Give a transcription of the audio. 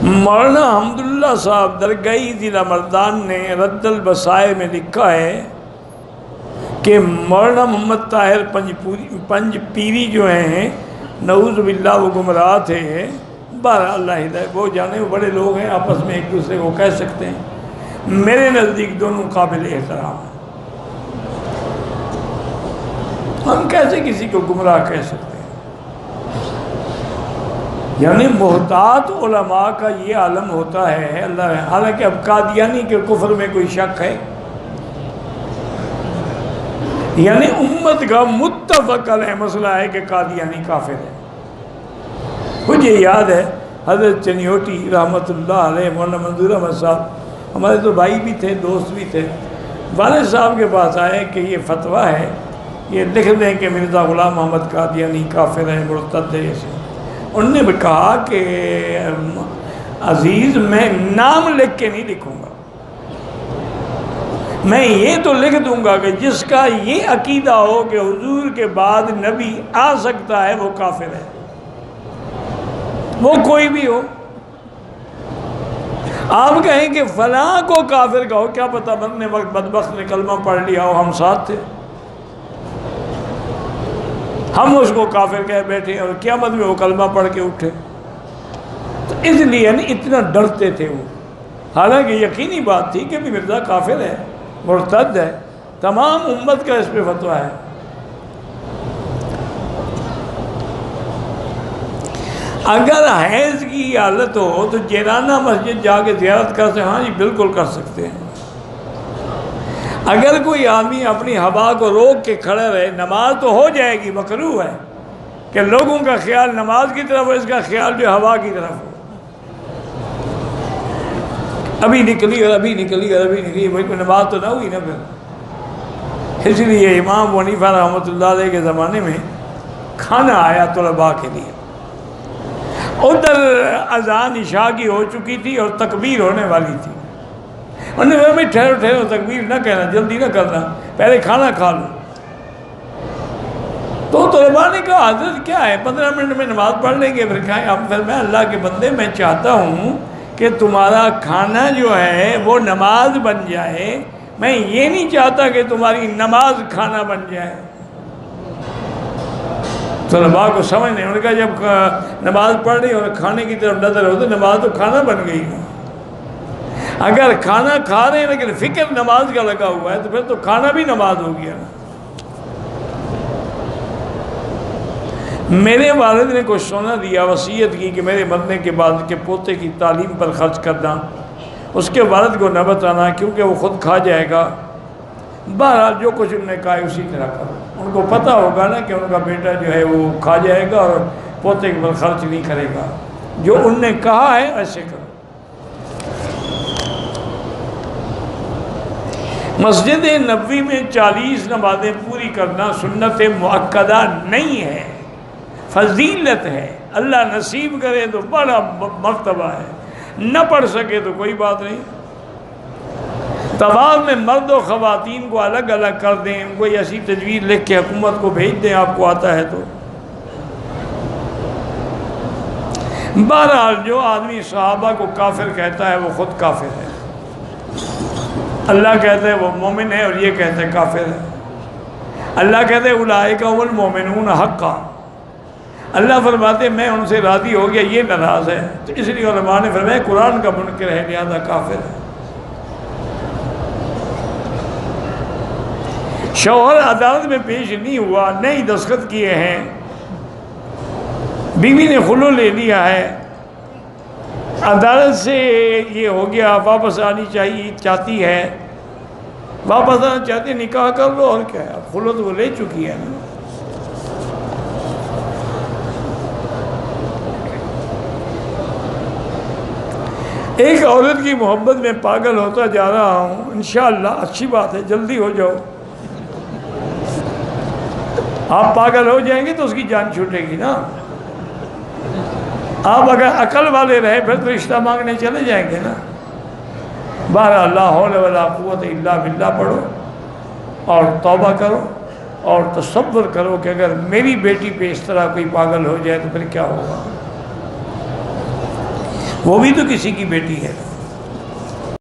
मौलाना हमदुल्ला साहब दरगाही ज़िला मर्दान ने रद्दल बसाए में लिखा है कि मौलाना मोहम्मद ताहिर पंज पीरी जो हैं नऊज़ बिल्लाह वो गुमराह थे। बहरहाल अल्लाह हिदायत, वो जाने वो बड़े लोग हैं, आपस में एक दूसरे को कह सकते हैं। मेरे नज़दीक दोनों काबिल एहतराम हैं। हम कैसे किसी को गुमराह कह सकते हैं? यानी मोहतात उलमा का ये आलम होता है अल्लाह। हालांकि अब कादियानी के कुफ्र में कोई शक है, यानी उम्मत का मुत्तफक अलैह मसला है कि कादियानी काफिर है। मुझे याद है हज़रत चनियोटी रहमतुल्लाह अलैह, मौलाना मंजूर अहमद साहब हमारे तो भाई भी थे, दोस्त भी थे, वालिद साहब के पास आए कि ये फतवा है, ये लिख दें कि मिर्ज़ा ग़ुलाम मोहम्मद कादियानी काफिर है, मुर्तद है। ऐसे उन्होंने भी कहा कि अजीज़ मैं नाम लिख के नहीं लिखूँगा, मैं ये तो लिख दूंगा कि जिसका ये अकीदा हो कि हुजूर के बाद नबी आ सकता है वो काफिर है, वो कोई भी हो। आप कहें कि फलां को काफिर कहो, क्या पता मरने वक्त बदबख्त ने कलमा पढ़ लिया हो, हम साथ थे, हम उसको काफिर कह बैठे और क़यामत में वो कलमा पढ़ के उठे। तो इसलिए इतना डरते थे वो। हालांकि यकीनी बात थी कि मिर्ज़ा काफिर है, मुर्तद है, तमाम उम्मत का इस पे फतवा है। अगर हैज़ की हालत हो तो जेराना मस्जिद जाके ज़ियारत कर सकते, हाँ जी बिल्कुल कर सकते हैं। अगर कोई आदमी अपनी हवा को रोक के खड़ा रहे, नमाज तो हो जाएगी, मकरूह है कि लोगों का ख्याल नमाज की तरफ हो, इसका ख्याल जो हवा की तरफ हो। अभी निकली और अभी निकली और अभी निकली, वही नमाज तो ना हुई ना फिर। इसलिए इमाम अबू हनीफा रहमतुल्लाह अलैह के ज़माने में खाना आया तलबा के लिए। उधर अजान इशा की हो चुकी थी और तकबीर होने वाली थी। उन्होंने कहा भाई ठहरो ठहरो, तकबीर ना कहना, जल्दी ना करना, पहले खाना खा लो। तो तलबा ने कहा हज़रत क्या है, 15 मिनट में नमाज पढ़ लेंगे फिर खाएँ। अब फिर मैं अल्लाह के बंदे, मैं चाहता हूँ कि तुम्हारा खाना जो है वो नमाज बन जाए, मैं ये नहीं चाहता कि तुम्हारी नमाज खाना बन जाए। तलबा को समझ नहीं, उन्होंने कहा जब नमाज पढ़ रही और खाने की तरफ नजर हो तो नमाज तो खाना बन गई ना। अगर खाना खा रहे हैं लेकिन फिक्र नमाज का लगा हुआ है तो फिर तो खाना भी नमाज हो गया ना। मेरे वालिद ने कुछ सोना दिया, वसीयत की कि मेरे मरने के बाद के पोते की तालीम पर खर्च करना, उसके वालिद को न बताना क्योंकि वो ख़ुद खा जाएगा। बहरहाल जो कुछ उन्होंने कहा है उसी तरह करो। उनको पता होगा ना कि उनका बेटा जो है वो खा जाएगा और पोते के पर खर्च नहीं करेगा। जो उनने कहा है ऐसे करो। मस्जिद नबवी में 40 नमाज़ें पूरी करना सुन्नत मुअक्कदा नहीं है, फजीलत है। अल्लाह नसीब करे तो बड़ा मर्तबा है, न पढ़ सके तो कोई बात नहीं। तवाफ में मर्द और ख़वातीन को अलग अलग कर दें, कोई ऐसी तजवीज़ लिख के हुकूमत को भेज दें, आपको आता है तो। बहरहाल जो आदमी सहाबा को काफिर कहता है वो ख़ुद काफिर है। अल्लाह कहते हैं वो मोमिन है और ये कहते हैं काफिर है। अल्लाह कहते हैं उलाइका हुमुल मोमिनून हक़्क़ा। अल्लाह फरमाते मैं उनसे राज़ी हो गया, ये नाराज़ है। तो इसलिए उलमा ने फरमाया कुरान का मुनकिर है, लिहाजा काफिर है। शौहर अदालत में पेश नहीं हुआ, नहीं दस्तखत किए हैं, बीवी ने खुलो ले लिया है, अदालत से ये हो गया, वापस आनी चाहिए चाहती है, वापस आना चाहती, निकाह कर लो और क्या है। अब खुलो तो वो ले चुकी है ना। एक औरत की मोहब्बत में पागल होता जा रहा हूँ, इंशाअल्लाह अच्छी बात है, जल्दी हो जाओ। आप पागल हो जाएंगे तो उसकी जान छूटेगी ना। आप अगर अकल वाले रहे फिर तो रिश्ता मांगने चले जाएंगे ना। बहरहाल ला हौल वला कुव्वत इल्ला बिल्लाह पढ़ो और तौबा करो और तसव्वुर करो कि अगर मेरी बेटी पे इस तरह कोई पागल हो जाए तो फिर क्या होगा। वो भी तो किसी की बेटी है।